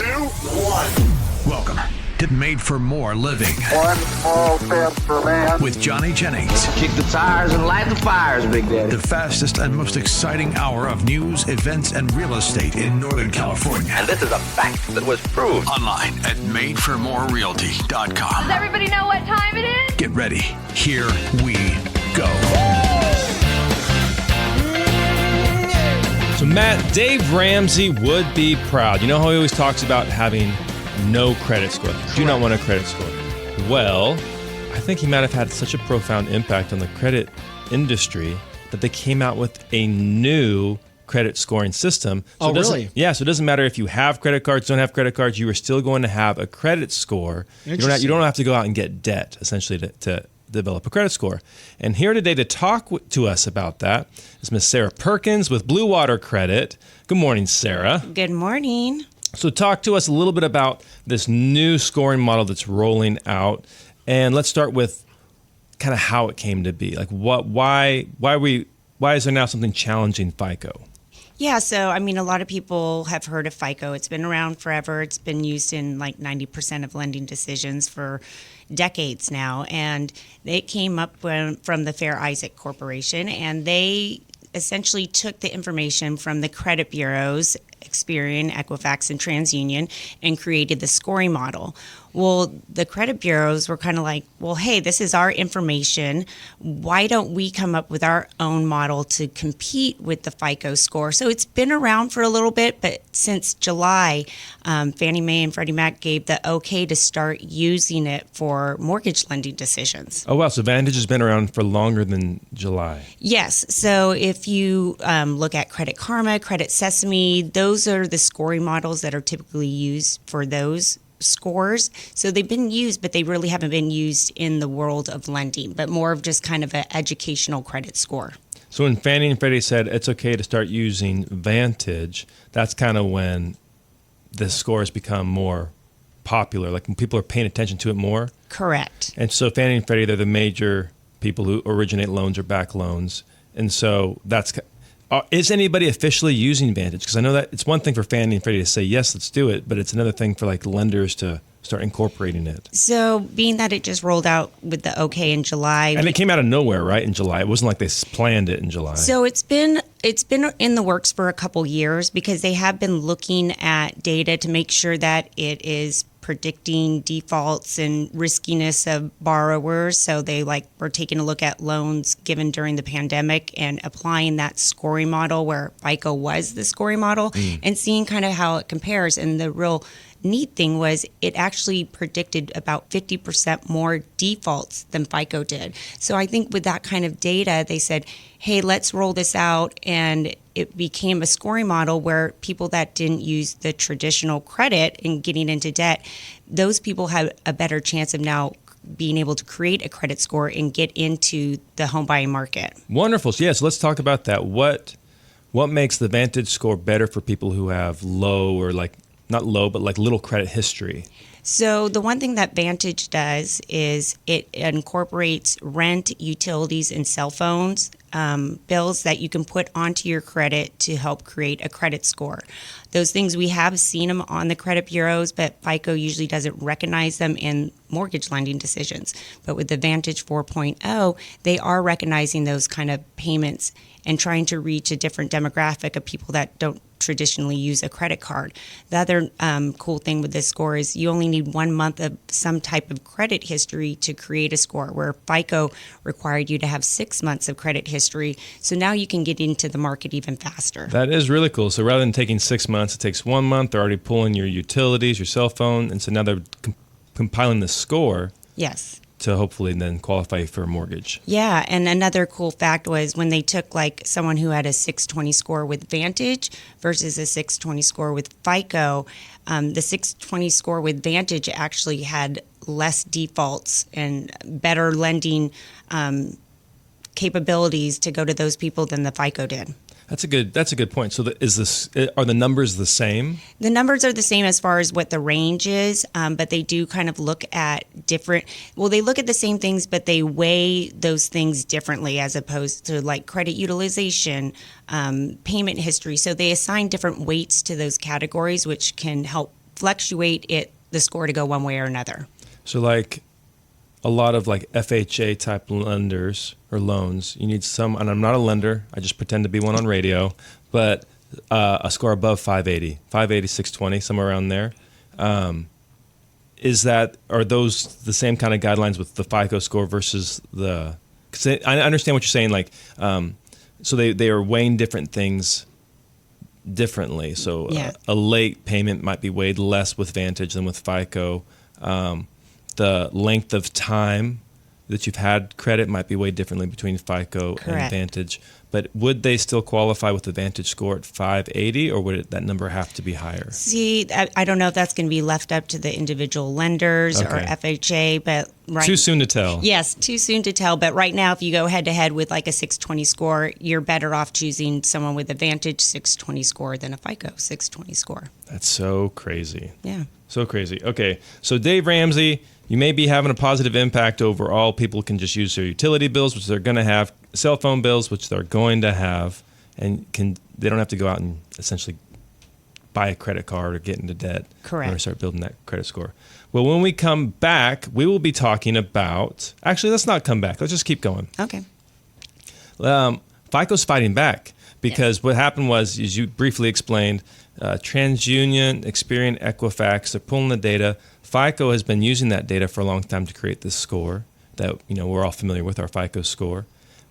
2, 1. Welcome to Made for More Living. One small step for man. With Johnny Jennings. Kick the tires and light the fires, Big Daddy. The fastest and most exciting hour of news, events, and real estate in Northern California. And this is a fact that was proved. Online at madeformorerealty.com. Does everybody know what time it is? Get ready. Here we go. So Matt, Dave Ramsey would be proud. You know how he always talks about having no credit score. Do not want a credit score. Well, I think he might have had such a profound impact on the credit industry that they came out with a new credit scoring system. So really? Yeah, so it doesn't matter if you have credit cards, don't have credit cards, you are still going to have a credit score. You don't have to go out and get debt, essentially, to develop a credit score. And here today to talk to us about that is Miss Sarah Perkins with Blue Water Credit. Good morning, Sarah. Good morning. So talk to us a little bit about this new scoring model that's rolling out. And let's start with kind of how it came to be. Like why is there now something challenging FICO? Yeah, so I mean, a lot of people have heard of FICO. It's been around forever. It's been used in like 90% of lending decisions for decades now. And it came up from the Fair Isaac Corporation, and they essentially took the information from the credit bureaus, Experian, Equifax, and TransUnion, and created the scoring model. Well, the credit bureaus were kind of like, well, hey, this is our information. Why don't we come up with our own model to compete with the FICO score? So it's been around for a little bit, but since July, Fannie Mae and Freddie Mac gave the okay to start using it for mortgage lending decisions. Oh, wow. So Vantage has been around for longer than July. Yes. So if you look at Credit Karma, Credit Sesame, those are the scoring models that are typically used for those scores. So they've been used, but they really haven't been used in the world of lending, but more of just kind of an educational credit score. So when Fannie and Freddie said it's okay to start using Vantage, that's kind of when the score has become more popular, like when people are paying attention to it more? Correct. And so Fannie and Freddie, they're the major people who originate loans or back loans. And so that's... is anybody officially using Vantage? Because I know that it's one thing for Fannie and Freddie to say, yes, let's do it, but it's another thing for like lenders to start incorporating it. So being that it just rolled out with the okay in July. And it came out of nowhere, right, in July? It wasn't like they planned it in July. So it's been in the works for a couple years because they have been looking at data to make sure that it is predicting defaults and riskiness of borrowers. So they were taking a look at loans given during the pandemic and applying that scoring model where FICO was the scoring model and seeing kind of how it compares. And the real neat thing was it actually predicted about 50% more defaults than FICO did. So I think with that kind of data, they said, hey, let's roll this out. And it became a scoring model where people that didn't use the traditional credit and getting into debt, those people had a better chance of now being able to create a credit score and get into the home buying market. Wonderful. So yes, let's talk about that. What makes the Vantage score better for people who have low or not low, but little credit history? So the one thing that Vantage does is it incorporates rent, utilities, and cell phones bills that you can put onto your credit to help create a credit score. Those things, we have seen them on the credit bureaus, but FICO usually doesn't recognize them in mortgage lending decisions. But with the Vantage 4.0, they are recognizing those kind of payments and trying to reach a different demographic of people that don't traditionally use a credit card. The other cool thing with this score is you only need 1 month of some type of credit history to create a score, where FICO required you to have 6 months of credit history. So now you can get into the market even faster. That is really cool. So rather than taking 6 months, it takes 1 month. They're already pulling your utilities, your cell phone, and so now they're compiling the score. Yes. To hopefully then qualify for a mortgage. Yeah, and another cool fact was when they took someone who had a 620 score with Vantage versus a 620 score with FICO, the 620 score with Vantage actually had less defaults and better lending capabilities to go to those people than the FICO did. That's a good point. So are the numbers the same? The numbers are the same as far as what the range is, but they do kind of look at different. Well, they look at the same things, but they weigh those things differently as opposed to credit utilization, payment history. So they assign different weights to those categories, which can help fluctuate the score to go one way or another. So like a lot of like FHA type lenders or loans, you need some, and I'm not a lender, I just pretend to be one on radio, but a score above 580, 620, somewhere around there. Are those the same kind of guidelines with the FICO score versus the, because I understand what you're saying, like, so they are weighing different things differently. So Yeah. A late payment might be weighed less with Vantage than with FICO. The length of time that you've had credit might be weighed differently between FICO Correct. and Vantage. But would they still qualify with the Vantage score at 580, or would that number have to be higher? See, I don't know if that's going to be left up to the individual lenders or Okay. FHA, but Too soon to tell. Yes, too soon to tell. But right now, if you go head to head with like a 620 score, you're better off choosing someone with a Vantage 620 score than a FICO 620 score. That's so crazy. Yeah. So crazy. Okay, so Dave Ramsey, you may be having a positive impact overall. People can just use their utility bills, which they're going to have, cell phone bills, which they're going to have, and they don't have to go out and essentially buy a credit card or get into debt. Correct. Or start building that credit score. Well, when we come back, we will be talking about. Actually, let's not come back. Let's just keep going. Okay. FICO's fighting back because what happened was, as you briefly explained, TransUnion, Experian, Equifax, they're pulling the data. FICO has been using that data for a long time to create this score that we're all familiar with, our FICO score.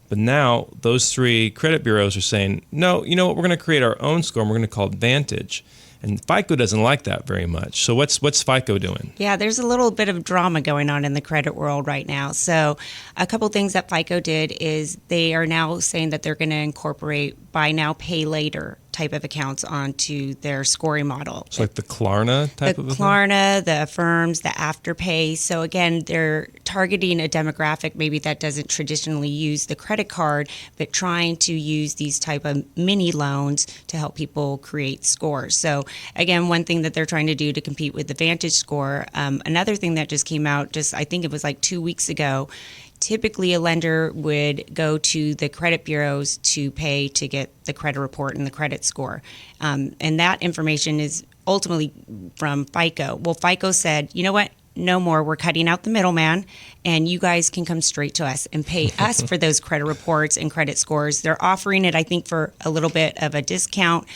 But now those three credit bureaus are saying, no, you know what, we're going to create our own score and we're going to call it Vantage. And FICO doesn't like that very much. So what's FICO doing? Yeah, there's a little bit of drama going on in the credit world right now. So a couple things that FICO did is they are now saying that they're going to incorporate buy now, pay later type of accounts onto their scoring model. So like the Klarna type of The a thing? Klarna, the Affirms, the Afterpay. So again, they're targeting a demographic maybe that doesn't traditionally use the credit card, but trying to use these type of mini loans to help people create scores. So again, one thing that they're trying to do to compete with the Vantage score. Another thing that just came out, I think it was like 2 weeks ago. Typically, a lender would go to the credit bureaus to pay to get the credit report and the credit score. And that information is ultimately from FICO. Well, FICO said, you know what? No more. We're cutting out the middleman, and you guys can come straight to us and pay us for those credit reports and credit scores. They're offering it, I think, for a little bit of a discount,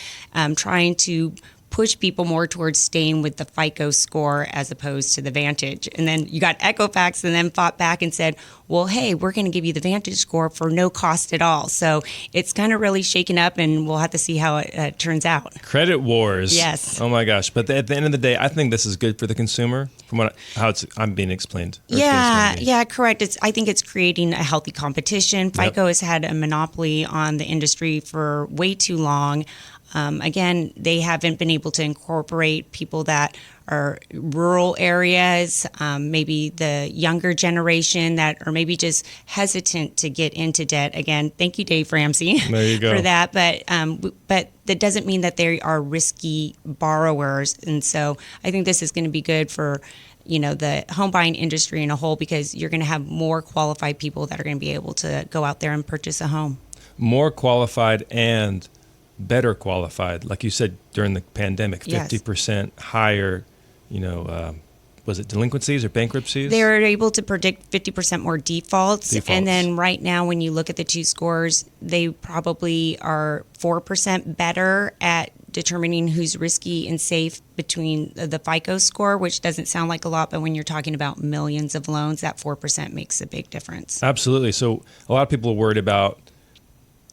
trying to push people more towards staying with the FICO score as opposed to the Vantage. And then you got Equifax and then fought back and said, well, hey, we're going to give you the Vantage score for no cost at all. So it's kind of really shaken up, and we'll have to see how it turns out. Credit wars. Yes. Oh my gosh. But at the end of the day, I think this is good for the consumer from how I'm being explained. Yeah, correct. I think it's creating a healthy competition. FICO has had a monopoly on the industry for way too long. Again, they haven't been able to incorporate people that are rural areas, maybe the younger generation that are maybe just hesitant to get into debt. Again, thank you, Dave Ramsey, There you go. for that. But that doesn't mean that they are risky borrowers. And so I think this is going to be good for the home buying industry in a whole, because you're going to have more qualified people that are going to be able to go out there and purchase a home. More qualified and better qualified, like you said during the pandemic, Yes. 50% higher, was it delinquencies or bankruptcies? They were able to predict 50% more defaults. Defaults. And then right now, when you look at the two scores, they probably are 4% better at determining who's risky and safe between the FICO score, which doesn't sound like a lot, but when you're talking about millions of loans, that 4% makes a big difference. Absolutely. So a lot of people are worried about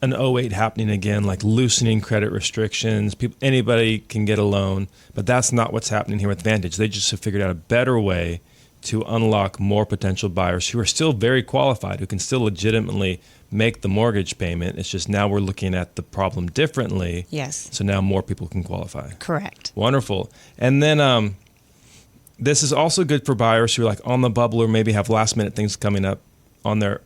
an 08 happening again, like loosening credit restrictions. Anybody can get a loan, but that's not what's happening here with Vantage. They just have figured out a better way to unlock more potential buyers who are still very qualified, who can still legitimately make the mortgage payment. It's just now we're looking at the problem differently. Yes. So now more people can qualify. Correct. Wonderful. And then this is also good for buyers who are like on the bubble or maybe have last minute things coming up on that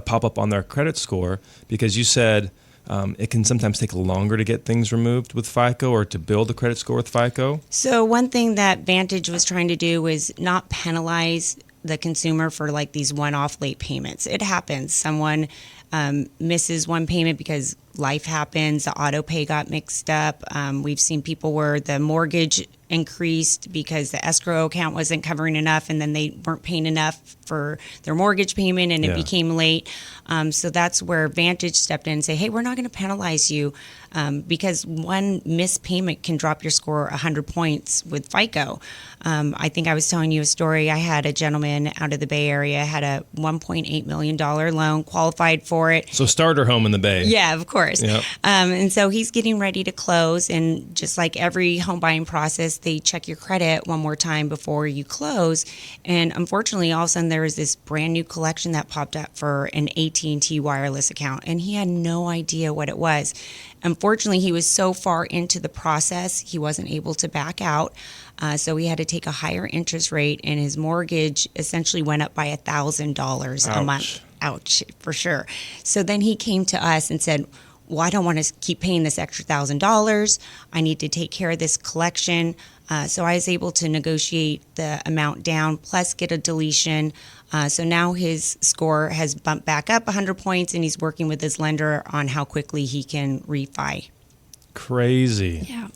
pop up on their credit score, because you said it can sometimes take longer to get things removed with FICO or to build a credit score with FICO. So one thing that Vantage was trying to do was not penalize the consumer for like these one-off late payments. It happens. Someone misses one payment because life happens. The auto pay got mixed up. We've seen people where the mortgage increased because the escrow account wasn't covering enough, and then they weren't paying enough for their mortgage payment, and it became late. So that's where Vantage stepped in and say, hey, we're not going to penalize you because one missed payment can drop your score 100 points with FICO. I think I was telling you a story. I had a gentleman out of the Bay Area, had a $1.8 million loan, qualified for it. So starter home in the Bay. Yeah, of course. Yep. And so he's getting ready to close. And just like every home buying process, they check your credit one more time before you close. And unfortunately, all of a sudden, there was this brand new collection that popped up for an AT&T wireless account. And he had no idea what it was. Unfortunately, he was so far into the process, he wasn't able to back out. So he had to take a higher interest rate, and his mortgage essentially went up by $1,000 a month. Ouch, for sure. So then he came to us and said, well, I don't want to keep paying this extra $1,000. I need to take care of this collection. So I was able to negotiate the amount down, plus get a deletion. So now his score has bumped back up 100 points, and he's working with his lender on how quickly he can refi. Crazy. Yeah.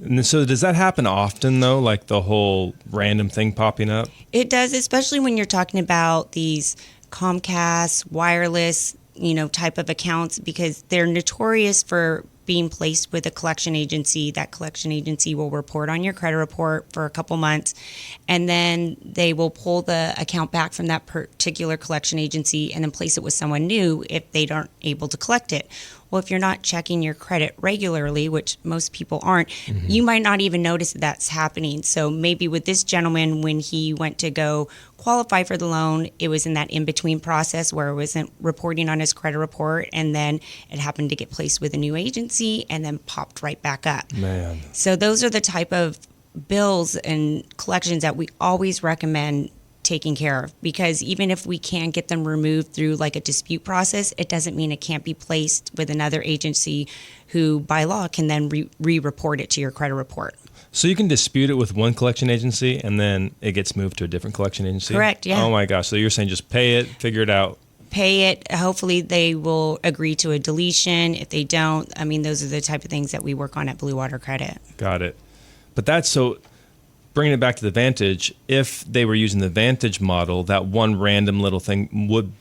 And so does that happen often, though, like the whole random thing popping up? It does, especially when you're talking about these Comcast, wireless, type of accounts, because they're notorious for being placed with a collection agency. That collection agency will report on your credit report for a couple months, and then they will pull the account back from that particular collection agency and then place it with someone new if they aren't able to collect it. Well, if you're not checking your credit regularly, which most people aren't, you might not even notice that that's happening. So maybe with this gentleman, when he went to go qualify for the loan, it was in that in-between process where it wasn't reporting on his credit report, and then it happened to get placed with a new agency and then popped right back up. Man. So those are the type of bills and collections that we always recommend taking care of, because even if we can get them removed through like a dispute process, it doesn't mean it can't be placed with another agency who by law can then re-report it to your credit report. So you can dispute it with one collection agency and then it gets moved to a different collection agency? Correct, yeah. Oh my gosh. So you're saying just pay it, figure it out. Pay it. Hopefully they will agree to a deletion. If they don't, those are the type of things that we work on at Blue Water Credit. Got it. But that's so... Bringing it back to the Vantage, if they were using the Vantage model, that one random little thing would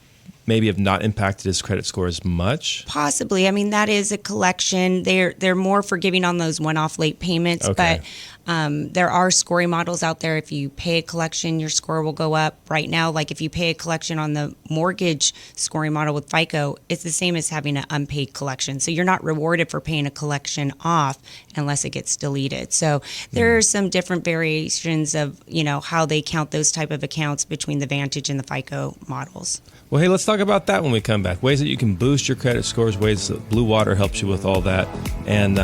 maybe have not impacted his credit score as much? Possibly. That is a collection. They're more forgiving on those one-off late payments, Okay. but there are scoring models out there. If you pay a collection, your score will go up. Right now, like if you pay a collection on the mortgage scoring model with FICO, it's the same as having an unpaid collection. So you're not rewarded for paying a collection off unless it gets deleted. So there are some different variations of, how they count those type of accounts between the Vantage and the FICO models. Well, hey, let's talk about that when we come back. Ways that you can boost your credit scores, ways that Blue Water helps you with all that, and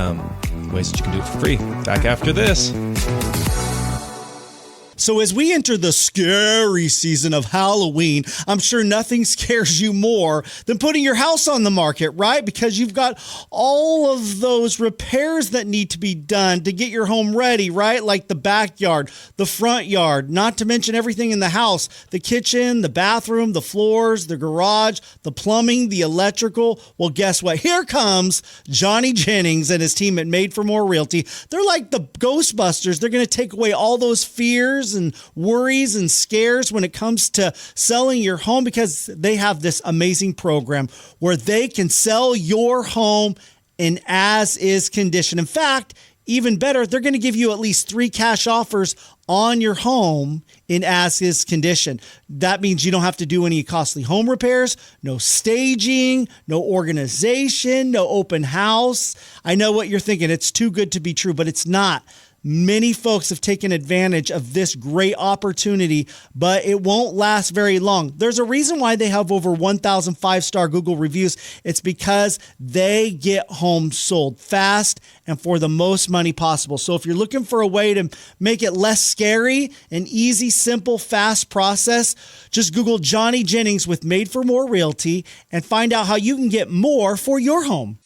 ways that you can do it for free. Back after this. So as we enter the scary season of Halloween, I'm sure nothing scares you more than putting your house on the market, right? Because you've got all of those repairs that need to be done to get your home ready, right? Like the backyard, the front yard, not to mention everything in the house, the kitchen, the bathroom, the floors, the garage, the plumbing, the electrical. Well, guess what? Here comes Johnny Jennings and his team at Made for More Realty. They're like the Ghostbusters. They're going to take away all those fears and worries and scares when it comes to selling your home, because they have this amazing program where they can sell your home in as-is condition. In fact, even better, they're going to give you at least 3 cash offers on your home in as-is condition. That means you don't have to do any costly home repairs, no staging, no organization, no open house. I know what you're thinking. It's too good to be true, but it's not. Many folks have taken advantage of this great opportunity, but it won't last very long. There's a reason why they have over 1,000 5-star Google reviews. It's because they get homes sold fast and for the most money possible. So if you're looking for a way to make it less scary, an easy, simple, fast process, just Google Johnny Jennings with Made for More Realty and find out how you can get more for your home.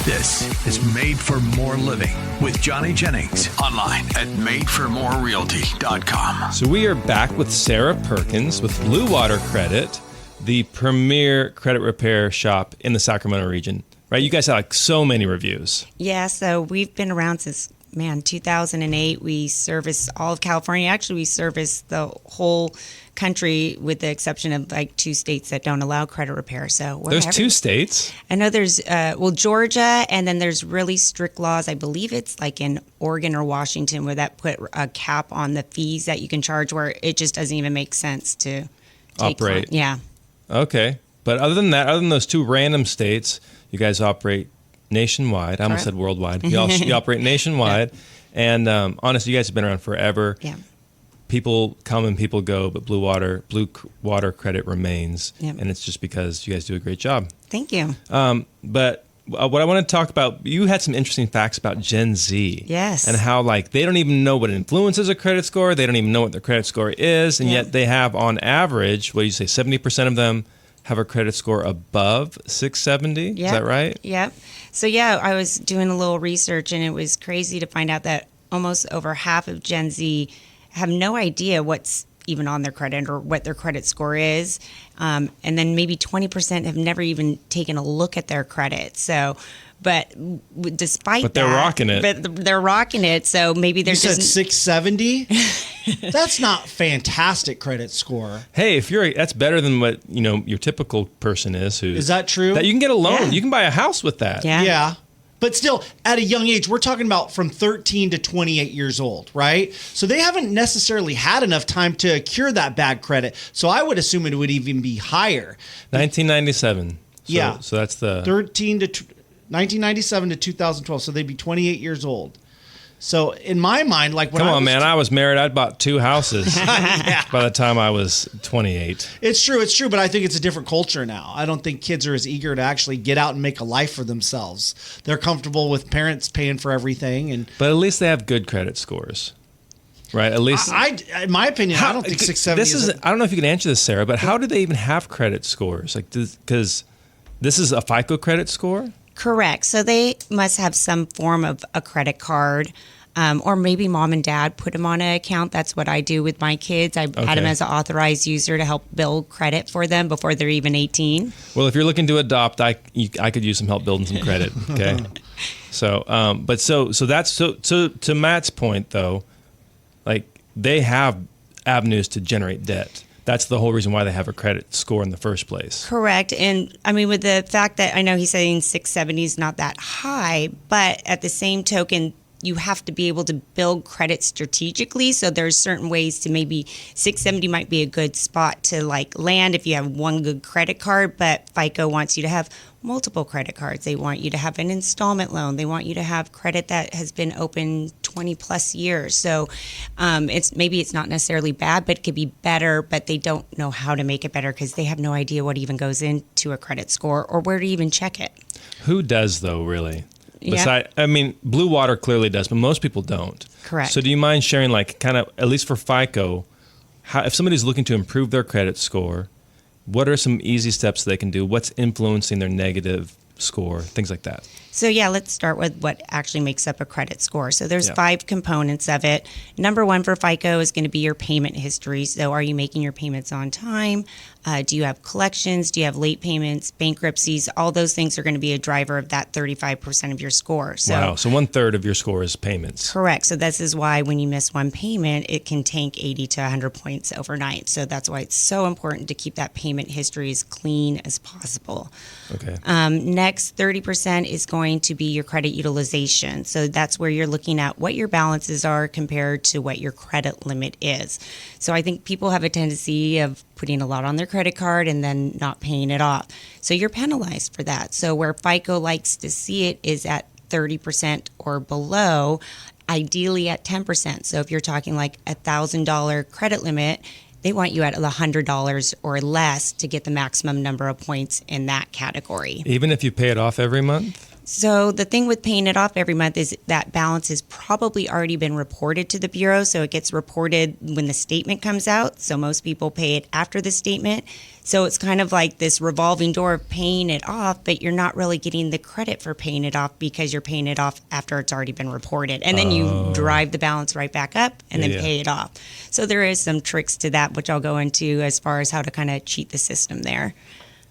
This is Made for More Living with Johnny Jennings. Online at madeformorerealty.com. So we are back with Sarah Perkins with Blue Water Credit, the premier credit repair shop in the Sacramento region. right? You guys have like so many reviews. Yeah, so we've been around since 2008. We service all of California. Actually, we service the whole country with the exception of like 2 states that don't allow credit repair. So There's 2 states? I know there's, Georgia, and then there's really strict laws. I believe it's like in Oregon or Washington where that put a cap on the fees that you can charge where it just doesn't even make sense to operate. Yeah. Okay. But other than that, other than those 2 random states, you guys operate nationwide. I almost said worldwide. You operate nationwide. Yeah. And honestly, you guys have been around forever. Yeah. People come and people go, but Blue Water credit remains. Yep. And it's just because you guys do a great job. Thank you. But what I want to talk about, you had some interesting facts about Gen Z. Yes. And how like they don't even know what influences a credit score. They don't even know what their credit score is. And yet they have on average, what do you say, 70% of them have a credit score above 670. Yep. Is that right? Yep. So yeah, I was doing a little research and it was crazy to find out that almost over half of Gen Z have no idea what's even on their credit or what their credit score is. And then maybe 20% have never even taken a look at their credit. So, but despite they're rocking it. But they're rocking it. So maybe there's you said 670. That's not fantastic credit score. Hey, that's better than what your typical person is. Is that true? That you can get a loan. Yeah. You can buy a house with that. Yeah. But still, at a young age, we're talking about from 13 to 28 years old, right? So they haven't necessarily had enough time to cure that bad credit. So I would assume it would even be higher. 1997. Yeah. So that's the 1997 to 2012. So they'd be 28 years old. So in my mind, like when Come on, man. I was married. I bought 2 houses by the time I was 28. It's true. But I think it's a different culture now. I don't think kids are as eager to actually get out and make a life for themselves. They're comfortable with parents paying for everything. But at least they have good credit scores. Right, at least. In my opinion, I don't think 670 I don't know if you can answer this, Sarah, but how do they even have credit scores? Like, because this is a FICO credit score? Correct. So they must have some form of a credit card, or maybe mom and dad put them on an account. That's what I do with my kids. I add them as an authorized user to help build credit for them before they're even 18. Well, if you're looking to adopt, I could use some help building some credit. Okay. So to Matt's point though, like they have avenues to generate debt. That's the whole reason why they have a credit score in the first place. Correct. And I mean, with the fact that I know he's saying 670 is not that high, but at the same token, you have to be able to build credit strategically. So there's certain ways to maybe 670 might be a good spot to like land if you have one good credit card, but FICO wants you to have multiple credit cards. They want you to have an installment loan. They want you to have credit that has been open 20 plus years. So it's not necessarily bad, but it could be better, but they don't know how to make it better because they have no idea what even goes into a credit score or where to even check it. Who does though, really? I mean, Blue Water clearly does, but most people don't. Correct. So do you mind sharing, like, kind of, at least for FICO, if somebody's looking to improve their credit score, what are some easy steps they can do? What's influencing their negative score? Things like that. So yeah, let's start with what actually makes up a credit score. So there's 5 components of it. Number 1 for FICO is going to be your payment history. So are you making your payments on time? Do you have collections? Do you have late payments, bankruptcies? All those things are going to be a driver of that 35% of your score. So, wow. So 1/3 of your score is payments. Correct. So this is why when you miss one payment, it can tank 80 to 100 points overnight. So that's why it's so important to keep that payment history as clean as possible. Okay. Next, 30% is going to be your credit utilization. So that's where you're looking at what your balances are compared to what your credit limit is. So I think people have a tendency of putting a lot on their credit card and then not paying it off. So you're penalized for that. So where FICO likes to see it is at 30% or below, ideally at 10%. So if you're talking like $1,000 credit limit, they want you at $100 or less to get the maximum number of points in that category. Even if you pay it off every month? So the thing with paying it off every month is that balance has probably already been reported to the Bureau. So it gets reported when the statement comes out. So most people pay it after the statement. So it's kind of like this revolving door of paying it off, but you're not really getting the credit for paying it off because you're paying it off after it's already been reported. And then you drive the balance right back up and then pay it off. So there is some tricks to that, which I'll go into as far as how to kind of cheat the system there.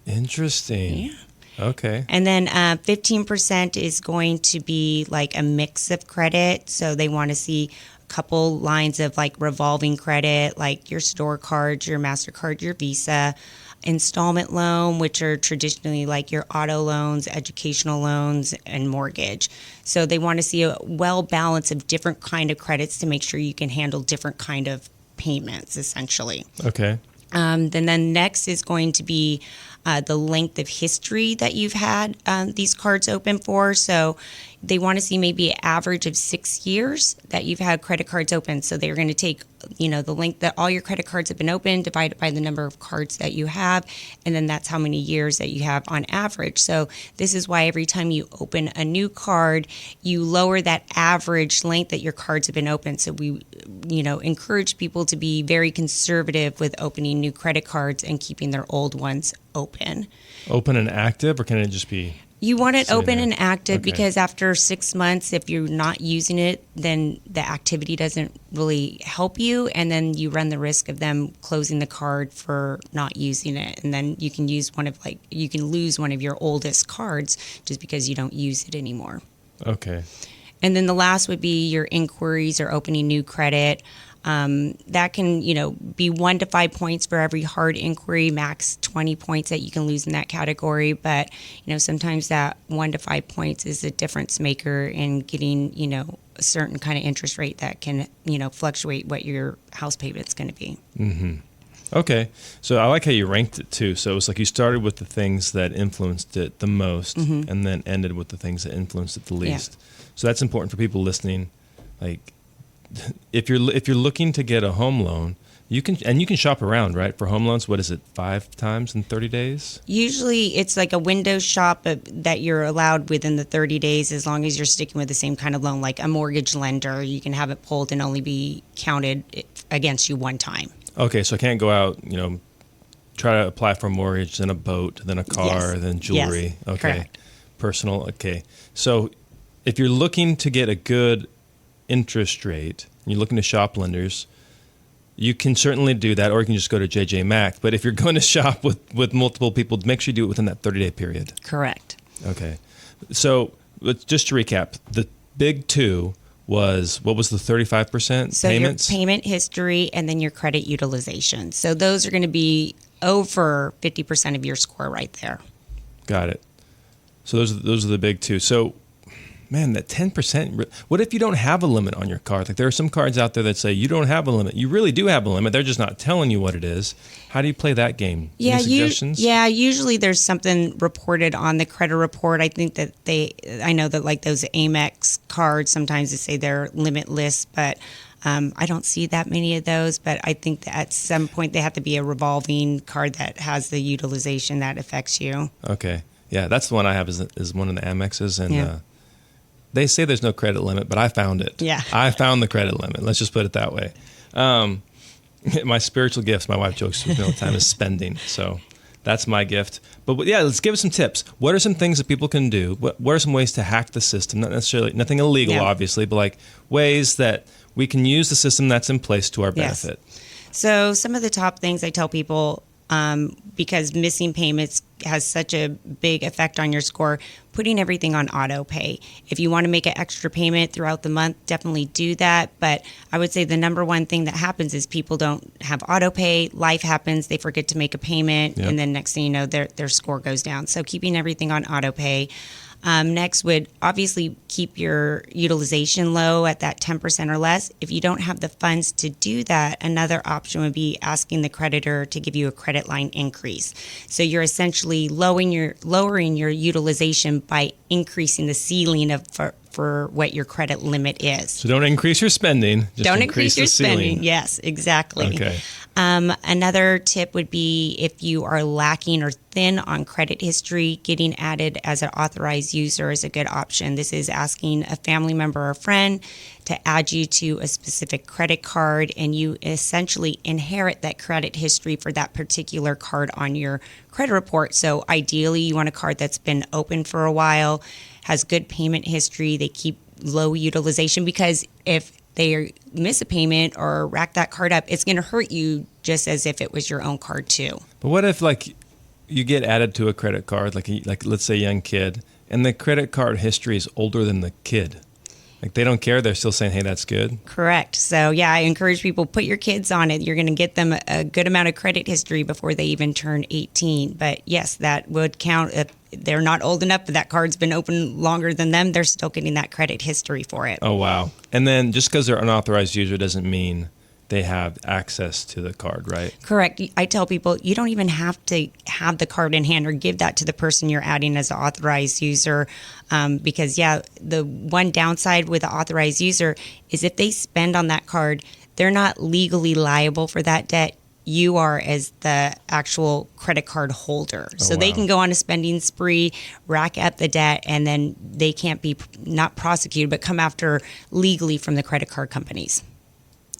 Interesting. Yeah. Okay. And then 15% is going to be like a mix of credit. So they want to see a couple lines of like revolving credit, like your store cards, your MasterCard, your Visa, installment loan, which are traditionally like your auto loans, educational loans, and mortgage. So they want to see a well balance of different kind of credits to make sure you can handle different kind of payments, essentially. Okay. Then next is going to be the length of history that you've had these cards open for. So they want to see maybe an average of 6 years that you've had credit cards open. So they're going to take, the length that all your credit cards have been open, divide it by the number of cards that you have, and then that's how many years that you have on average. So this is why every time you open a new card, you lower that average length that your cards have been open. So we, encourage people to be very conservative with opening new credit cards and keeping their old ones open. Open and active, or can it just be? You want it open there? and active Okay. because after 6 months, if you're not using it, then the activity doesn't really help you. And then you run the risk of them closing the card for not using it. And then you can lose one of your oldest cards just because you don't use it anymore. Okay. And then the last would be your inquiries or opening new credit. That can, be 1 to 5 points for every hard inquiry, max 20 points that you can lose in that category. But, sometimes that 1 to 5 points is a difference maker in getting, a certain kind of interest rate that can, fluctuate what your house payment's going to be. Mm-hmm. Okay. So I like how you ranked it too. So it was like you started with the things that influenced it the most and then ended with the things that influenced it the least. Yeah. So that's important for people listening. Like, if you're looking to get a home loan, you can shop around, right? For home loans, what is it, 5 times in 30 days? Usually it's like a window shop that you're allowed within the 30 days as long as you're sticking with the same kind of loan, like a mortgage lender. You can have it pulled and only be counted against you one time. Okay, so I can't go out, try to apply for a mortgage, then a boat, then a car, Yes. then jewelry. Yes, okay. correct. Personal. Okay. So if you're looking to get a good interest rate, you're looking to shop lenders, you can certainly do that, or you can just go to JJ Mack. But if you're going to shop with multiple people, make sure you do it within that 30-day period. Correct. Okay. So just to recap, the big two was, what was the 35% So payments? your payment history and then your credit utilization. So those are going to be over 50% of your score right there. Got it. So those are the big two. So, man, that 10%, what if you don't have a limit on your card? Like there are some cards out there that say you don't have a limit. You really do have a limit. They're just not telling you what it is. How do you play that game? Yeah, Any suggestions? usually there's something reported on the credit report. I think that I know that like those Amex cards, sometimes they say they're limitless, but I don't see that many of those. But I think that at some point they have to be a revolving card that has the utilization that affects you. Okay. Yeah, that's the one I have is one of the Amexes. And Yeah. they say there's no credit limit, but I found it. Yeah. I found the credit limit. Let's just put it that way. My spiritual gifts, my wife jokes with me all the time, is spending. So that's my gift. But yeah, let's give us some tips. What are some things that people can do? What are some ways to hack the system? Not necessarily, nothing illegal, obviously, but like ways that we can use the system that's in place to our benefit. Yes. So some of the top things I tell people, because missing payments has such a big effect on your score, putting everything on auto pay. If you want to make an extra payment throughout the month, definitely do that. But I would say the number one thing that happens is people don't have auto pay. Life happens. They forget to make a payment. Yep. And then next thing you know, their score goes down. So keeping everything on auto pay. Next would obviously keep your utilization low at that 10% or less. If you don't have the funds to do that, another option would be asking the creditor to give you a credit line increase. So you're essentially lowering your utilization by increasing the ceiling for what your credit limit is. So don't increase your spending. Just Don't increase your the ceiling. spending. Yes, exactly. Okay. Another tip would be if you are lacking or thin on credit history, getting added as an authorized user is a good option. This is asking a family member or friend to add you to a specific credit card, and you essentially inherit that credit history for that particular card on your credit report. So ideally, you want a card that's been open for a while, has good payment history, they keep low utilization, because if they miss a payment or rack that card up, it's going to hurt you just as if it was your own card too. But what if, like, you get added to a credit card, like let's say a young kid, and the credit card history is older than the kid. Like they don't care. They're still saying, hey, that's good. Correct. So yeah, I encourage people, put your kids on it. You're going to get them a good amount of credit history before they even turn 18. But yes, that would count if they're not old enough, but that card's been open longer than them. They're still getting that credit history for it. Oh, wow. And then just because they're an unauthorized user doesn't mean they have access to the card, right? Correct. I tell people you don't even have to have the card in hand or give that to the person you're adding as an authorized user, because the one downside with the authorized user is if they spend on that card, they're not legally liable for that debt. You are as the actual credit card holder. So they can go on a spending spree, rack up the debt, and then they can't be not prosecuted, but come after legally from the credit card companies.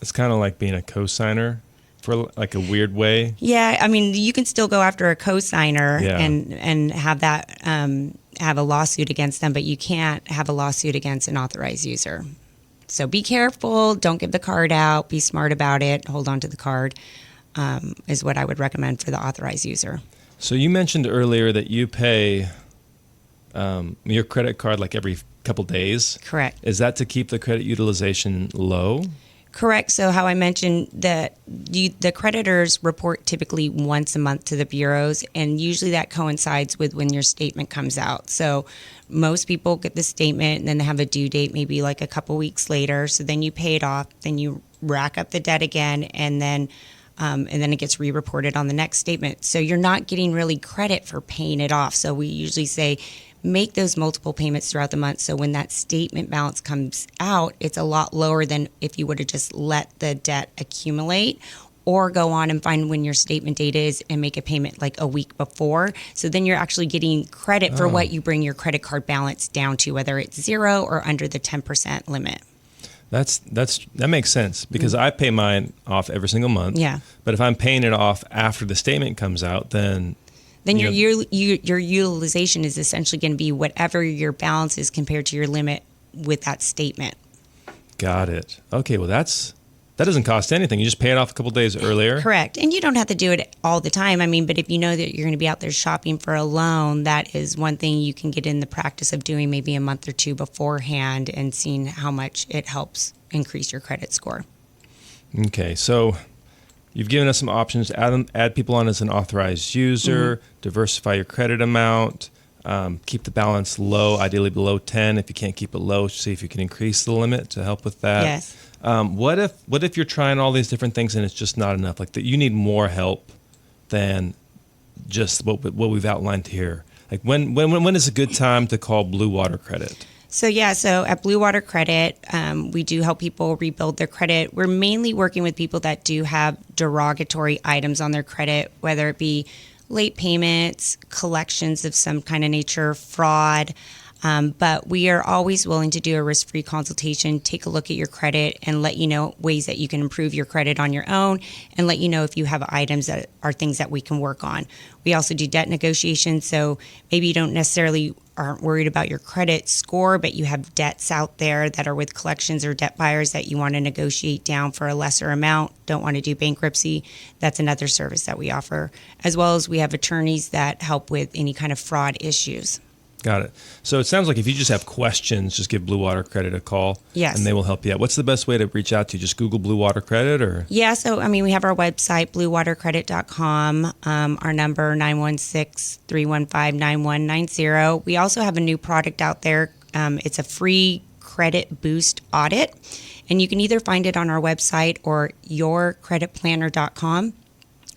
It's kind of like being a co-signer for like a weird way. Yeah, I mean, you can still go after a co-signer Yeah. and have that have a lawsuit against them, but you can't have a lawsuit against an authorized user. So be careful. Don't give the card out. Be smart about it. Hold on to the card is what I would recommend for the authorized user. So you mentioned earlier that you pay your credit card like every couple days. Correct. Is that to keep the credit utilization low? Correct. So how I mentioned that the creditors report typically once a month to the bureaus, and usually that coincides with when your statement comes out. So most people get the statement and then they have a due date maybe like a couple weeks later. So then you pay it off, then you rack up the debt again, and then it gets re-reported on the next statement. So you're not getting really credit for paying it off. So we usually say make those multiple payments throughout the month. So when that statement balance comes out, it's a lot lower than if you would have just let the debt accumulate, or go on and find when your statement date is and make a payment like a week before. So then you're actually getting credit for what you bring your credit card balance down to, whether it's 0 or under the 10% limit. That makes sense because I pay mine off every single month. Yeah. But if I'm paying it off after the statement comes out, then your utilization is essentially going to be whatever your balance is compared to your limit with that statement. Got it. Okay, well that doesn't cost anything. You just pay it off a couple days earlier. Correct. And you don't have to do it all the time. I mean, but if you know that you're going to be out there shopping for a loan, that is one thing you can get in the practice of doing maybe a month or two beforehand and seeing how much it helps increase your credit score. Okay, so you've given us some options. Add people on as an authorized user, diversify your credit amount, keep the balance low, ideally below 10. If you can't keep it low, see if you can increase the limit to help with that. Yes. What if you're trying all these different things and it's just not enough? Like that, you need more help than just what we've outlined here. Like when is a good time to call Blue Water Credit? So at Blue Water Credit, we do help people rebuild their credit. We're mainly working with people that do have derogatory items on their credit, whether it be late payments, collections of some kind of nature, fraud. But we are always willing to do a risk-free consultation, take a look at your credit, and let you know ways that you can improve your credit on your own, and let you know if you have items that are things that we can work on. We also do debt negotiations, so maybe you don't necessarily aren't worried about your credit score, but you have debts out there that are with collections or debt buyers that you want to negotiate down for a lesser amount, don't want to do bankruptcy. That's another service that we offer, as well as we have attorneys that help with any kind of fraud issues. Got it. So it sounds like if you just have questions, just give Blue Water Credit a call. Yes. And they will help you out. What's the best way to reach out to you? Just Google Blue Water Credit or? Yeah, so we have our website, bluewatercredit.com, our number 916-315-9190. We also have a new product out there. It's a free credit boost audit, and you can either find it on our website or yourcreditplanner.com.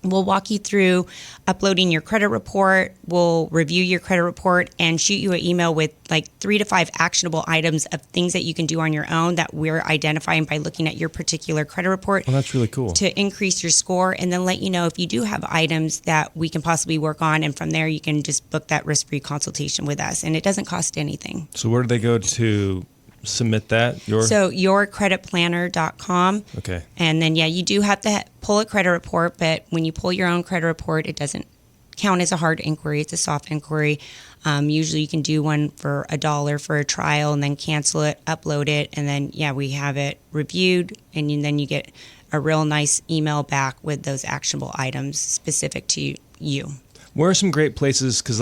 We'll walk you through uploading your credit report. We'll review your credit report and shoot you an email with like 3 to 5 actionable items of things that you can do on your own that we're identifying by looking at your particular credit report. Well, that's really cool. To increase your score, and then let you know if you do have items that we can possibly work on. And from there, you can just book that risk-free consultation with us. And it doesn't cost anything. So where do they go to submit that? So yourcreditplanner.com. Okay. And then, you do have to pull a credit report, but when you pull your own credit report, it doesn't count as a hard inquiry. It's a soft inquiry. Usually you can do one for $1 for a trial and then cancel it, upload it, and then, we have it reviewed, and then you get a real nice email back with those actionable items specific to you. Where are some great places? Because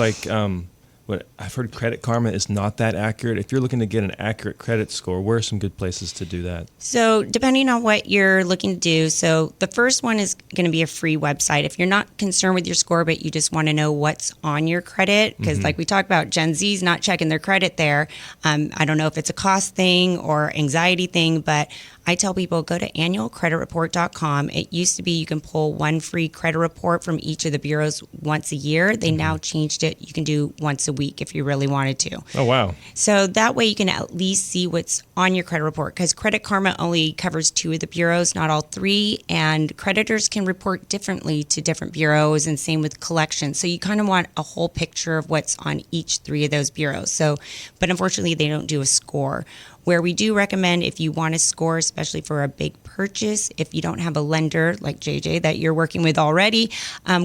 what I've heard, Credit Karma is not that accurate. If you're looking to get an accurate credit score, where are some good places to do that? So depending on what you're looking to do, so the first one is going to be a free website. If you're not concerned with your score, but you just want to know what's on your credit, because like we talked about, Gen Z's not checking their credit there. I don't know if it's a cost thing or anxiety thing, but I tell people go to annualcreditreport.com. It used to be you can pull one free credit report from each of the bureaus once a year. They now changed it. You can do once a week if you really wanted to. Oh, wow. So that way you can at least see what's on your credit report, because Credit Karma only covers 2 of the bureaus, not all 3, and creditors can report differently to different bureaus, and same with collections. So you kind of want a whole picture of what's on each 3 of those bureaus. So, but unfortunately they don't do a score. Where we do recommend, if you want a score, especially for a big purchase, if you don't have a lender like JJ that you're working with already,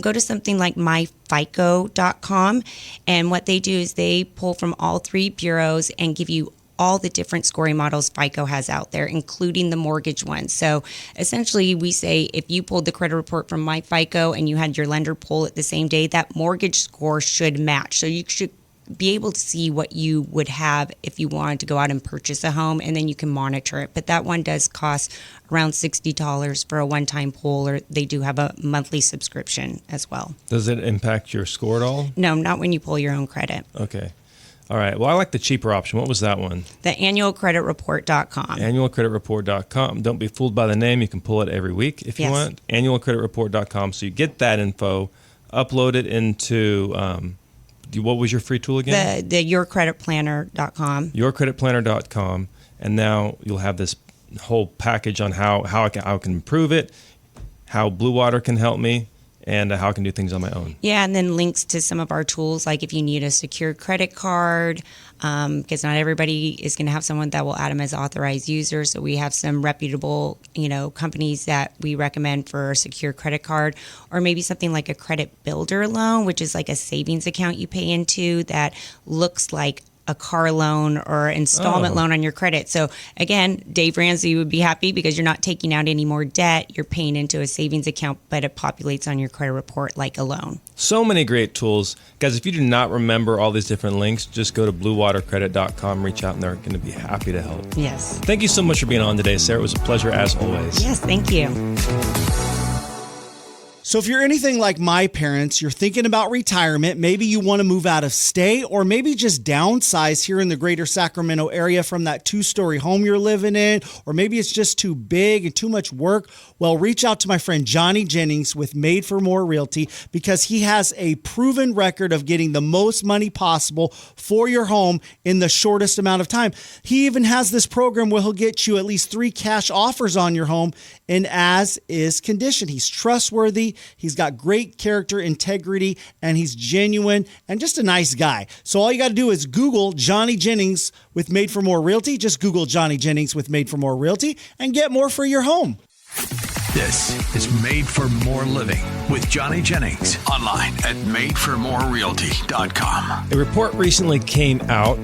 go to something like myfico.com. And what they do is they pull from all 3 bureaus and give you all the different scoring models FICO has out there, including the mortgage ones. So essentially we say if you pulled the credit report from myFICO and you had your lender pull it the same day, that mortgage score should match. So you should be able to see what you would have if you wanted to go out and purchase a home, and then you can monitor it. But that one does cost around $60 for a one-time pull, or they do have a monthly subscription as well. Does it impact your score at all? No, not when you pull your own credit. Okay. All right. Well, I like the cheaper option. What was that one? The annualcreditreport.com. Annualcreditreport.com. Don't be fooled by the name. You can pull it every week if you want. Annualcreditreport.com. So you get that info, upload it into... what was your free tool again? The yourcreditplanner.com. Yourcreditplanner.com. And now you'll have this whole package on how I can improve it, how Blue Water can help me, and how I can do things on my own. Yeah, and then links to some of our tools, like if you need a secure credit card, because not everybody is going to have someone that will add them as authorized users. So we have some reputable, companies that we recommend for a secure credit card, or maybe something like a credit builder loan, which is like a savings account you pay into that looks like a car loan or installment loan on your credit. So again, Dave Ramsey would be happy because you're not taking out any more debt. You're paying into a savings account, but it populates on your credit report like a loan. So many great tools. Guys, if you do not remember all these different links, just go to bluewatercredit.com, reach out, and they're going to be happy to help. Yes. Thank you so much for being on today, Sarah. It was a pleasure as always. Yes, thank you. So if you're anything like my parents, you're thinking about retirement, maybe you want to move out of state, or maybe just downsize here in the greater Sacramento area from that 2-story home you're living in, or maybe it's just too big and too much work. Well, reach out to my friend Johnny Jennings with Made for More Realty, because he has a proven record of getting the most money possible for your home in the shortest amount of time. He even has this program where he'll get you at least 3 cash offers on your home in as-is condition. He's trustworthy. He's got great character, integrity, and he's genuine and just a nice guy. So all you got to do is Google Johnny Jennings with Made for More Realty. Just Google Johnny Jennings with Made for More Realty and get more for your home. This is Made for More Living with Johnny Jennings. Online at madeformorerealty.com. A report recently came out,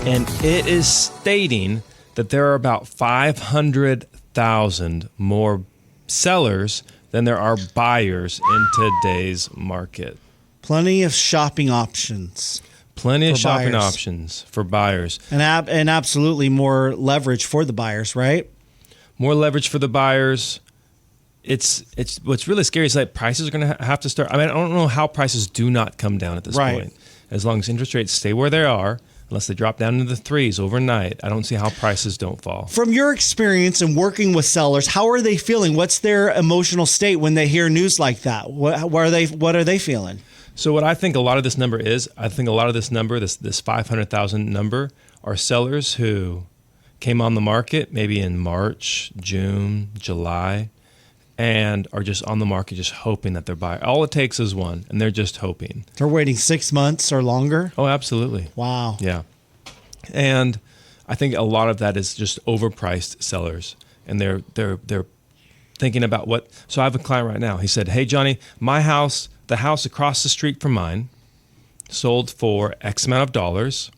and it is stating that there are about 500,000 more sellers than there are buyers in today's market. Plenty of shopping options. Plenty of shopping buyers. options for buyers. And absolutely more leverage for the buyers, right? More leverage for the buyers. It's what's really scary is that prices are going to have to start. I mean, I don't know how prices do not come down at this point. As long as interest rates stay where they are, unless they drop down into the 3s overnight, I don't see how prices don't fall. From your experience in working with sellers, how are they feeling? What's their emotional state when they hear news like that? What are they feeling? So what I think a lot of this number is, this 500,000 number, are sellers who came on the market maybe in March, June, July, and are just on the market just hoping that they're buying. All it takes is one, and they're just hoping. They're waiting 6 months or longer? Oh, absolutely. Wow. Yeah. And I think a lot of that is just overpriced sellers, and they're thinking about what. So I have a client right now. He said, "Hey, Johnny, my house, the house across the street from mine, sold for X amount of dollars.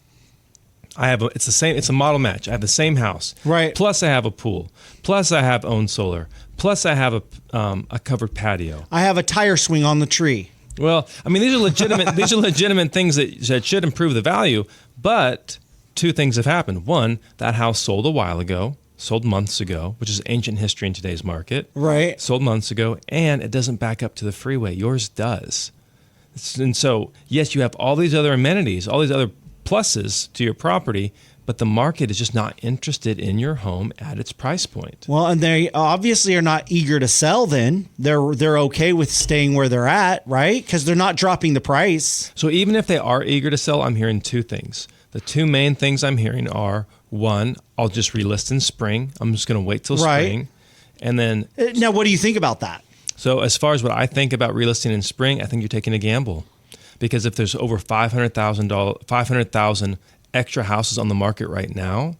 It's a model match. I have the same house. Right. Plus I have a pool. Plus I have own solar. Plus I have a covered patio. I have a tire swing on the tree. Well, I mean, these are legitimate. These are legitimate things that should improve the value. But two things have happened. One, that house sold a while ago, sold months ago, which is ancient history in today's market. Right. Sold months ago, and it doesn't back up to the freeway. Yours does. And so, yes, you have all these other amenities, all these other pluses to your property, but the market is just not interested in your home at its price point. Well, and they obviously are not eager to sell then. They're okay with staying where they're at, right? Because they're not dropping the price. So even if they are eager to sell, I'm hearing two things. The two main things I'm hearing are, one, I'll just relist in spring. I'm just going to wait till spring. And then... Now, what do you think about that? So as far as what I think about relisting in spring, I think you're taking a gamble. Because if there's over 500,000 extra houses on the market right now,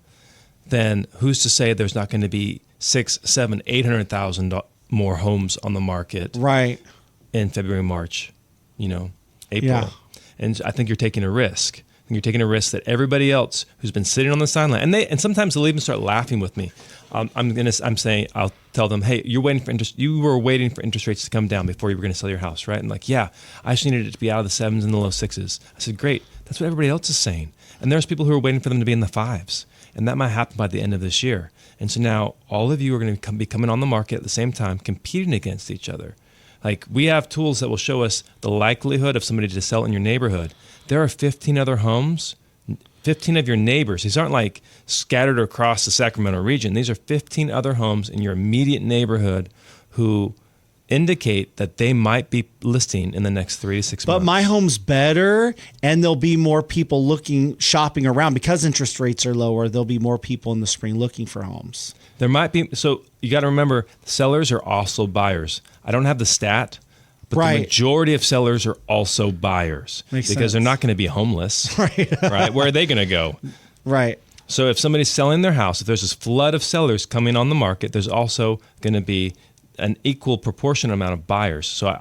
then who's to say there's not going to be 600,000, 700,000, 800,000 more homes on the market in February, March, April. Yeah. And I think you're taking a risk. I think you're taking a risk that everybody else who's been sitting on the sideline, and sometimes they'll even start laughing with me. I'm saying, I'll tell them, hey, you were waiting for interest rates to come down before you were going to sell your house, right? And like, yeah, I just needed it to be out of the 7s and the low 6s. I said, great. That's what everybody else is saying. And there's people who are waiting for them to be in the 5s. And that might happen by the end of this year. And so now all of you are going to be coming on the market at the same time, competing against each other. Like, we have tools that will show us the likelihood of somebody to sell in your neighborhood. There are 15 other homes, 15 of your neighbors. These aren't like scattered across the Sacramento region. These are 15 other homes in your immediate neighborhood who indicate that they might be listing in the next 3 to 6 months. But my home's better, and there'll be more people shopping around because interest rates are lower. There'll be more people in the spring looking for homes. There might be. So you got to remember, sellers are also buyers. I don't have the stat, but the majority of sellers are also buyers. Makes because sense. They're not going to be homeless. Right? Where are they going to go? Right. So if somebody's selling their house, if there's this flood of sellers coming on the market, there's also going to be an equal proportion amount of buyers. So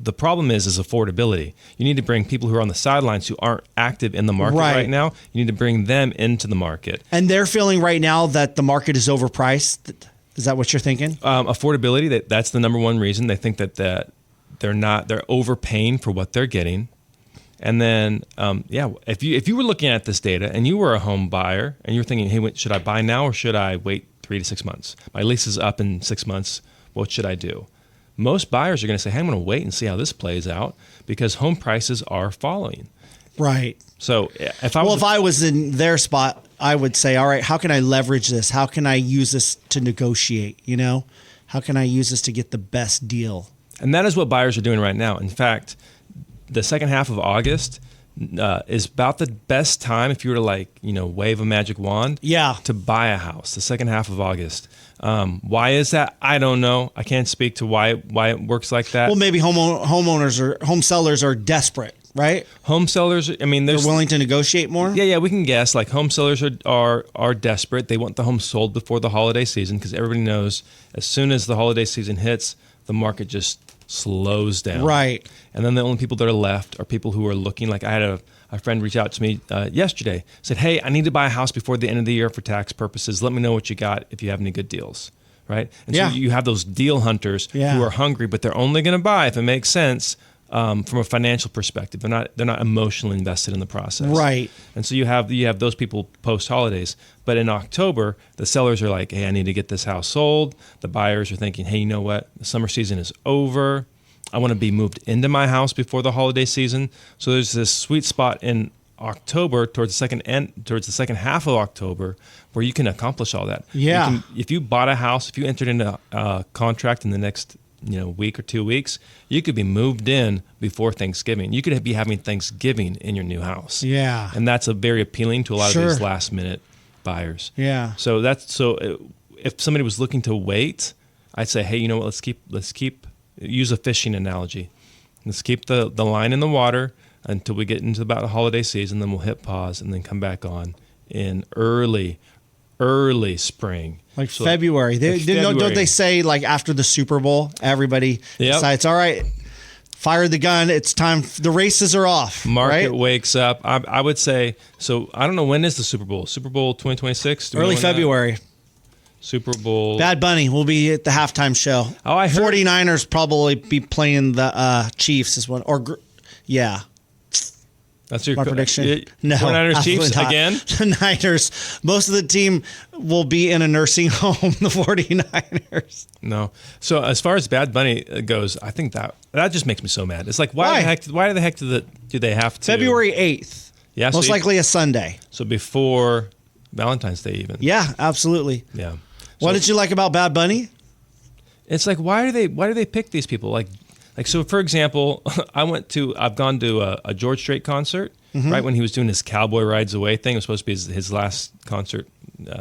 the problem is affordability. You need to bring people who are on the sidelines who aren't active in the market right now. You need to bring them into the market. And they're feeling right now that the market is overpriced. Is that what you're thinking? Affordability. That's the number one reason. They think that they're overpaying for what they're getting. And then, if you were looking at this data and you were a home buyer and you're thinking, hey, should I buy now or should I wait 3 to 6 months? My lease is up in 6 months. What should I do? Most buyers are going to say, hey, I'm going to wait and see how this plays out because home prices are falling. Right. So if I was in their spot, I would say, all right, how can I leverage this? How can I use this to negotiate? How can I use this to get the best deal? And that is what buyers are doing right now. In fact, the second half of August is about the best time if you were to wave a magic wand to buy a house, the second half of August. Why is that? I don't know. I can't speak to why it works like that. Well, maybe homeowners or home sellers are desperate, right? Home sellers, they're willing to negotiate more? Yeah, we can guess. Like, home sellers are desperate. They want the home sold before the holiday season because everybody knows as soon as the holiday season hits, the market just slows down. Right. And then the only people that are left are people who are looking. Like, I had a friend reach out to me yesterday, said, hey, I need to buy a house before the end of the year for tax purposes. Let me know what you got if you have any good deals, right? And so you have those deal hunters who are hungry, but they're only going to buy if it makes sense from a financial perspective. They're not emotionally invested in the process. Right. And so you have those people post-holidays. But in October, the sellers are like, hey, I need to get this house sold. The buyers are thinking, hey, you know what? The summer season is over. I want to be moved into my house before the holiday season. So there's this sweet spot in October towards the second half of October where you can accomplish all that. Yeah. If you bought a house, if you entered into a contract in the next week or 2 weeks, you could be moved in before Thanksgiving. You could be having Thanksgiving in your new house. Yeah. And that's very appealing to a lot of these last minute buyers. Yeah. So if somebody was looking to wait, I'd say, hey, you know what? Let's keep use a fishing analogy. Let's keep the line in the water until we get into about the holiday season. Then we'll hit pause and then come back on in early spring. Like February. Don't they say like after the Super Bowl, everybody decides, all right, fire the gun. It's time. The races are off. Market wakes up. I would say, so I don't know, when is the Super Bowl? Super Bowl 2026? Early February. Super Bowl. Bad Bunny will be at the halftime show. Oh, I heard. 49ers probably be playing the Chiefs as one. Yeah. That's your My prediction. No. 49ers Chiefs not. again? The Niners. Most of the team will be in a nursing home, the 49ers. No. So as far as Bad Bunny goes, I think that just makes me so mad. It's like, why the heck do they have to? February 8th. Yeah. Most likely a Sunday. So before Valentine's Day even. Yeah, absolutely. Yeah. What did you like about Bad Bunny? It's like, why do they pick these people? Like, so for example, I've gone to a George Strait concert, right when he was doing his Cowboy Rides Away thing. It was supposed to be his last concert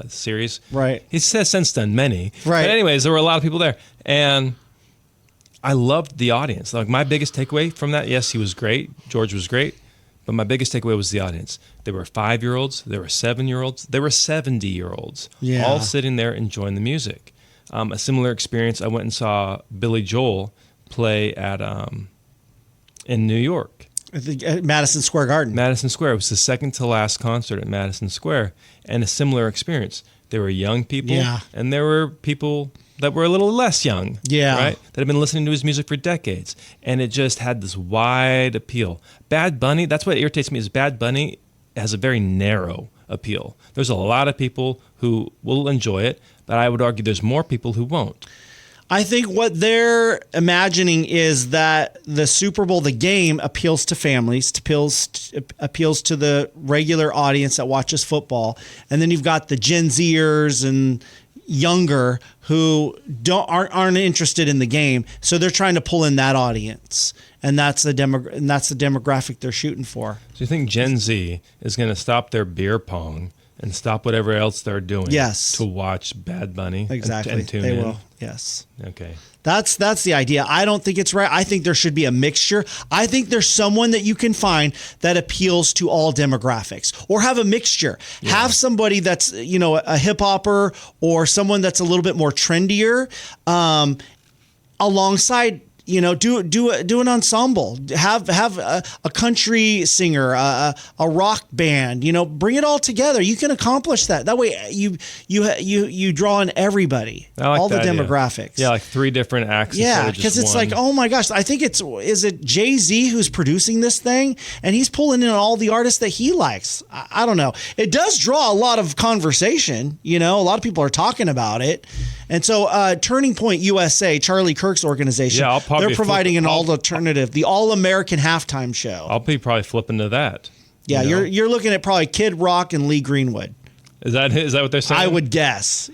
series. Right. He's since done many. Right. But anyways, there were a lot of people there. And I loved the audience. Like, my biggest takeaway from that, yes, he was great. George was great. But my biggest takeaway was the audience. There were 5-year-olds, there were 7-year-olds, there were 70-year-olds, all sitting there enjoying the music. A similar experience, I went and saw Billy Joel play at in New York. At Madison Square Garden. Madison Square. It was the second to last concert at Madison Square, and a similar experience. There were young people, and there were people that were a little less young, right? That had been listening to his music for decades, and it just had this wide appeal. Bad Bunny, that's what irritates me, is Bad Bunny has a very narrow appeal. There's a lot of people who will enjoy it, but I would argue there's more people who won't. I think what they're imagining is that the Super Bowl, the game, appeals to families, appeals to the regular audience that watches football. And then you've got the Gen Zers and younger who aren't interested in the game. So they're trying to pull in that audience. And that's the demographic they're shooting for. So you think Gen Z is going to stop their beer pong and stop whatever else they're doing to watch Bad Bunny and tune in? They will, yes. Okay. That's the idea. I don't think it's right. I think there should be a mixture. I think there's someone that you can find that appeals to all demographics, or have a mixture. Yeah. Have somebody that's, a hip hopper, or someone that's a little bit more trendier, alongside. Do an ensemble. Have a country singer, a rock band. Bring it all together. You can accomplish that. That way, you draw in everybody, all the demographics. Yeah, like 3 different acts. Yeah, because it's like, oh my gosh, I think is it Jay-Z who's producing this thing, and he's pulling in all the artists that he likes. I don't know. It does draw a lot of conversation. A lot of people are talking about it. And so Turning Point USA, Charlie Kirk's organization, they're providing an alternative, the All-American Halftime Show. I'll be probably flipping to that. Yeah, you're looking at probably Kid Rock and Lee Greenwood. Is that what they're saying? I would guess,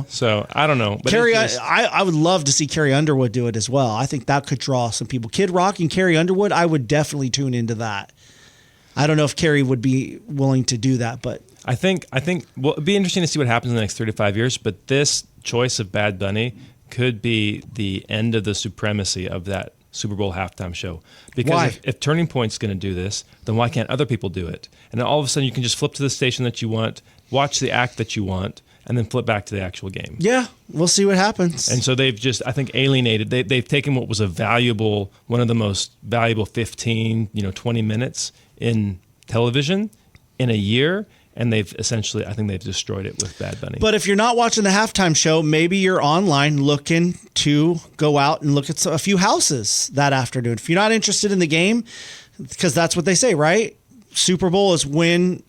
So, I don't know. But I would love to see Carrie Underwood do it as well. I think that could draw some people. Kid Rock and Carrie Underwood, I would definitely tune into that. I don't know if Carrie would be willing to do that, but... I think well, it'd be interesting to see what happens in the next 3 to 5 years, but this choice of Bad Bunny could be the end of the supremacy of that Super Bowl halftime show. Because if Turning Point's going to do this, then why can't other people do it? And then all of a sudden you can just flip to the station that you want, watch the act that you want, and then flip back to the actual game. Yeah, we'll see what happens. And so they've just, I think, alienated. They've taken what was one of the most valuable 15, 20 minutes in television in a year, and they've essentially, I think they've destroyed it with Bad Bunny. But if you're not watching the halftime show, maybe you're online looking to go out and look at a few houses that afternoon. If you're not interested in the game, because that's what they say, right? Super Bowl is when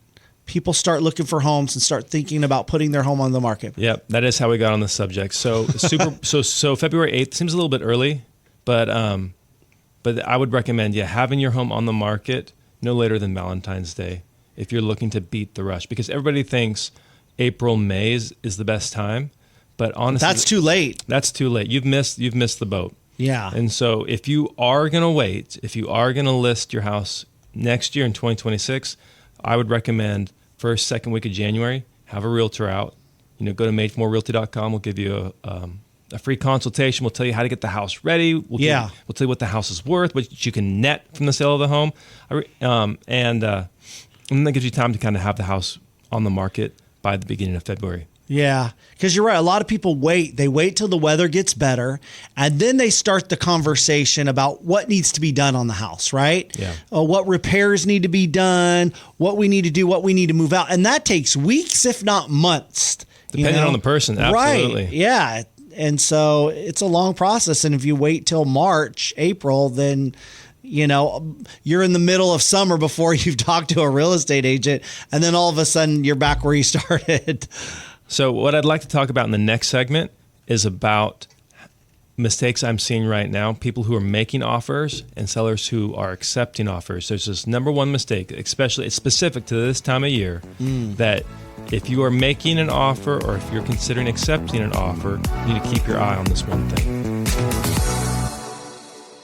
people start looking for homes and start thinking about putting their home on the market. Yep, that is how we got on the subject. So so February 8th seems a little bit early, but I would recommend having your home on the market no later than Valentine's Day if you're looking to beat the rush, because everybody thinks April, May is the best time, but honestly, that's too late. That's too late. You've missed the boat. Yeah. And so if you are going to wait, if you are going to list your house next year in 2026, I would recommend first, second week of January, have a realtor out. Go to madeformorealty.com. We'll give you a free consultation. We'll tell you how to get the house ready. We'll tell you what the house is worth, what you can net from the sale of the home. And that gives you time to kind of have the house on the market by the beginning of February. Yeah, because you're right. A lot of people wait. They wait till the weather gets better, and then they start the conversation about what needs to be done on the house, right? Yeah. What repairs need to be done, what we need to do, what we need to move out. And that takes weeks, if not months. Depending on the person, absolutely. Right, yeah. And so it's a long process. And if you wait till March, April, then, you're in the middle of summer before you've talked to a real estate agent. And then all of a sudden you're back where you started. So what I'd like to talk about in the next segment is about mistakes I'm seeing right now, people who are making offers and sellers who are accepting offers. There's this number one mistake, especially it's specific to this time of year, that if you are making an offer or if you're considering accepting an offer, you need to keep your eye on this one thing.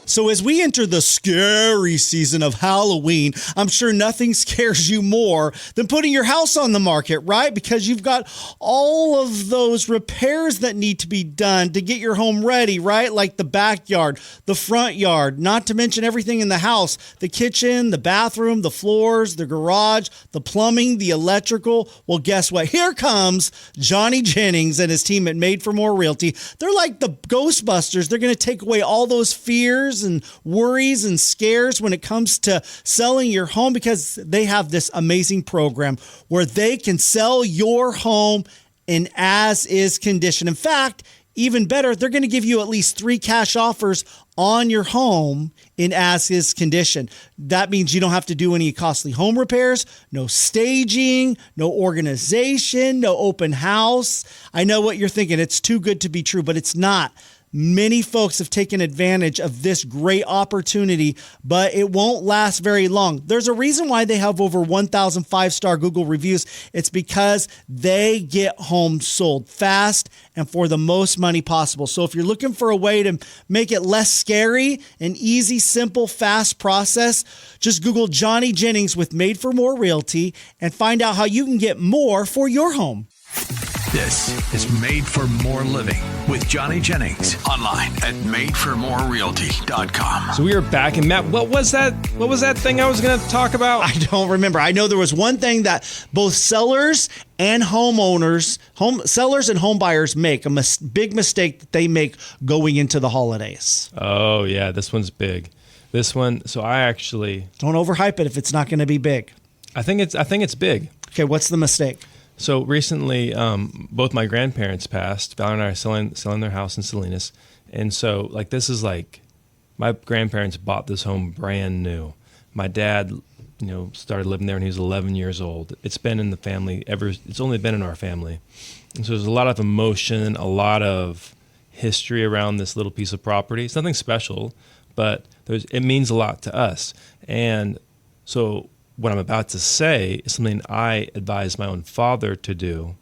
So as we enter the scary season of Halloween, I'm sure nothing scares you more than putting your house on the market, right? Because you've got all of those repairs that need to be done to get your home ready, right? Like the backyard, the front yard, not to mention everything in the house, the kitchen, the bathroom, the floors, the garage, the plumbing, the electrical. Well, guess what? Here comes Johnny Jennings and his team at Made for More Realty. They're like the Ghostbusters. They're going to take away all those fears and worries and scares when it comes to selling your home, because they have this amazing program where they can sell your home in as-is condition. In fact, even better, they're going to give you at least 3 cash offers on your home in as-is condition. That means you don't have to do any costly home repairs, no staging, no organization, no open house. I know what you're thinking. It's too good to be true, but it's not. Many folks have taken advantage of this great opportunity, but it won't last very long. There's a reason why they have over 1,000 5-star Google reviews. It's because they get homes sold fast and for the most money possible. So if you're looking for a way to make it less scary, an easy, simple, fast process, just Google Johnny Jennings with Made for More Realty and find out how you can get more for your home. This is Made for More Living with Johnny Jennings, online at madeformorerealty.com. So we are back, and Matt, what was that thing I was going to talk about? I don't remember. I know there was one thing that both sellers and sellers and home buyers make, big mistake that they make going into the holidays. Oh yeah, this one's big. This one, so I actually don't overhype it if it's not going to be big. I think it's big. Okay, what's the mistake? So recently, both my grandparents passed. Valerie and I are selling their house in Salinas. And so, this is my grandparents bought this home brand new. My dad, started living there when he was 11 years old. It's been in the family it's only been in our family. And so there's a lot of emotion, a lot of history around this little piece of property. It's nothing special, but it means a lot to us. And so what I'm about to say is something I advised my own father to do.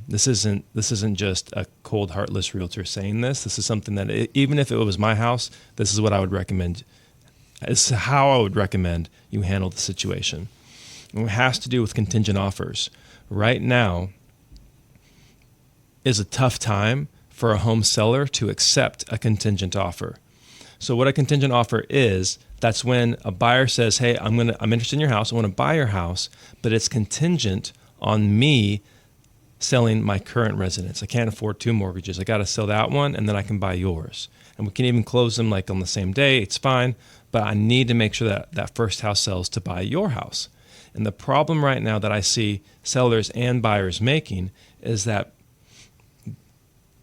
This isn't just a cold, heartless realtor saying this. This is something that even if it was my house, this is what I would recommend. This is how I would recommend you handle the situation. And it has to do with contingent offers. Right now is a tough time for a home seller to accept a contingent offer. So what a contingent offer is, that's when a buyer says, hey, I'm interested in your house. I want to buy your house, but it's contingent on me selling my current residence. I can't afford 2 mortgages. I got to sell that one, and then I can buy yours. And we can even close them on the same day. It's fine, but I need to make sure that that first house sells to buy your house. And the problem right now that I see sellers and buyers making is that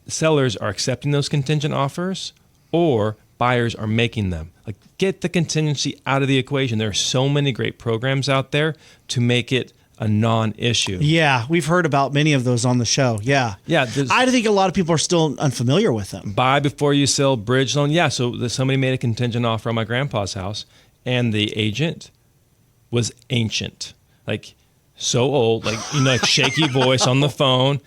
sellers are accepting those contingent offers, or buyers are making them. Get the contingency out of the equation. There are so many great programs out there to make it a non-issue. Yeah, we've heard about many of those on the show. Yeah. I think a lot of people are still unfamiliar with them. Buy before you sell, bridge loan. Yeah, so somebody made a contingent offer on my grandpa's house, and the agent was ancient. So old, shaky voice on the phone.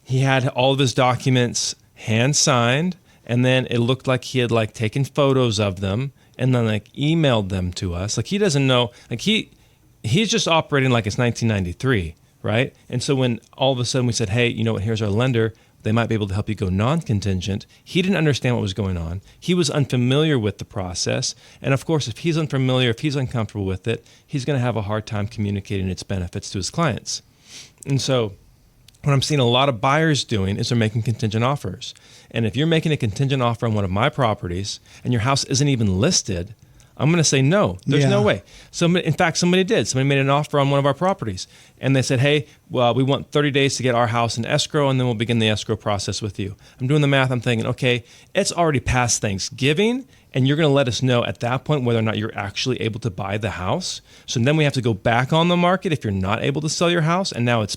He had all of his documents hand-signed, and then it looked like he had taken photos of them and then emailed them to us. He doesn't know, he's just operating like it's 1993, right? And so when all of a sudden we said, hey, here's our lender, they might be able to help you go non-contingent. He didn't understand what was going on. He was unfamiliar with the process. And of course, if he's unfamiliar, if he's uncomfortable with it, he's going to have a hard time communicating its benefits to his clients. And so what I'm seeing a lot of buyers doing is they're making contingent offers. And if you're making a contingent offer on one of my properties and your house isn't even listed, I'm going to say no. There's no Yeah. way. In fact, somebody did. Somebody made an offer on one of our properties, and they said, hey, well, we want 30 days to get our house in escrow, and then we'll begin the escrow process with you. I'm doing the math. I'm thinking, okay, it's already past Thanksgiving, and you're going to let us know at that point whether or not you're actually able to buy the house. So then we have to go back on the market if you're not able to sell your house, and now it's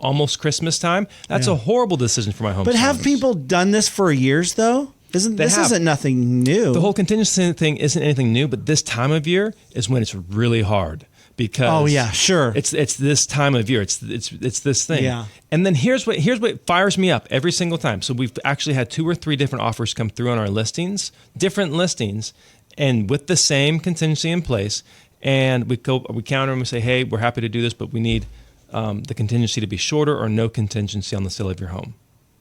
almost Christmas time. That's a horrible decision for my home. But have people done this for years, though? Isn't nothing new? The whole contingency thing isn't anything new, but this time of year is when it's really hard because it's this time of year. It's this thing. Yeah. And then here's what fires me up every single time. So we've actually had 2 or 3 different offers come through on our listings, different listings, and with the same contingency in place. And we counter them and say, hey, we're happy to do this, but we need the contingency to be shorter or no contingency on the sale of your home.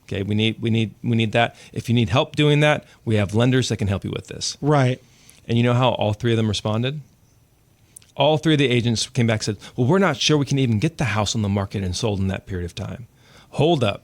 Okay, we need that. If you need help doing that, we have lenders that can help you with this. Right. And you know how all 3 of them responded? All 3 of the agents came back and said, well, we're not sure we can even get the house on the market and sold in that period of time. Hold up.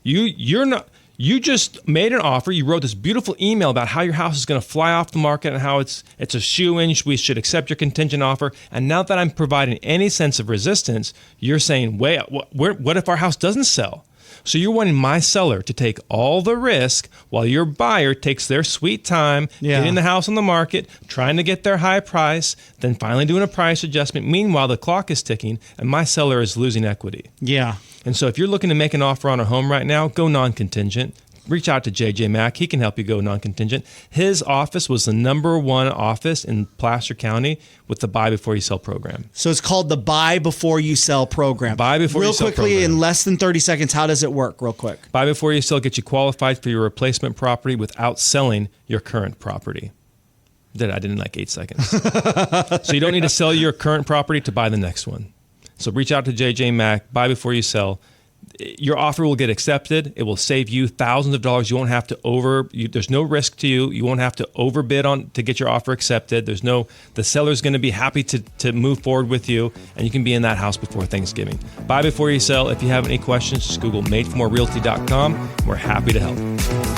You just made an offer. You wrote this beautiful email about how your house is going to fly off the market and how it's a shoo-in. We should accept your contingent offer. And now that I'm providing any sense of resistance, you're saying, wait, what if our house doesn't sell? So you're wanting my seller to take all the risk while your buyer takes their sweet time getting the house on the market, trying to get their high price, then finally doing a price adjustment. Meanwhile, the clock is ticking and my seller is losing equity. Yeah. And so if you're looking to make an offer on a home right now, go non-contingent. Reach out to JJ Mack. He can help you go non-contingent. His office was the #1 office in Placer County with the buy before you sell program. So it's called the buy before you sell program. Buy before you sell real quickly, program. in less than 30 seconds, how does it work? Real quick. Buy before you sell gets you qualified for your replacement property without selling your current property. I did in like 8 seconds. So you don't need to sell your current property to buy the next one. So reach out to JJ Mack. Buy before you sell. Your offer will get accepted. It will save you thousands of dollars. You won't have to there's no risk to you. You won't have to overbid to get your offer accepted. The seller's going to be happy to move forward with you, and you can be in that house before Thanksgiving. Buy before you sell. If you have any questions, just Google madeformorerealty.com. We're happy to help.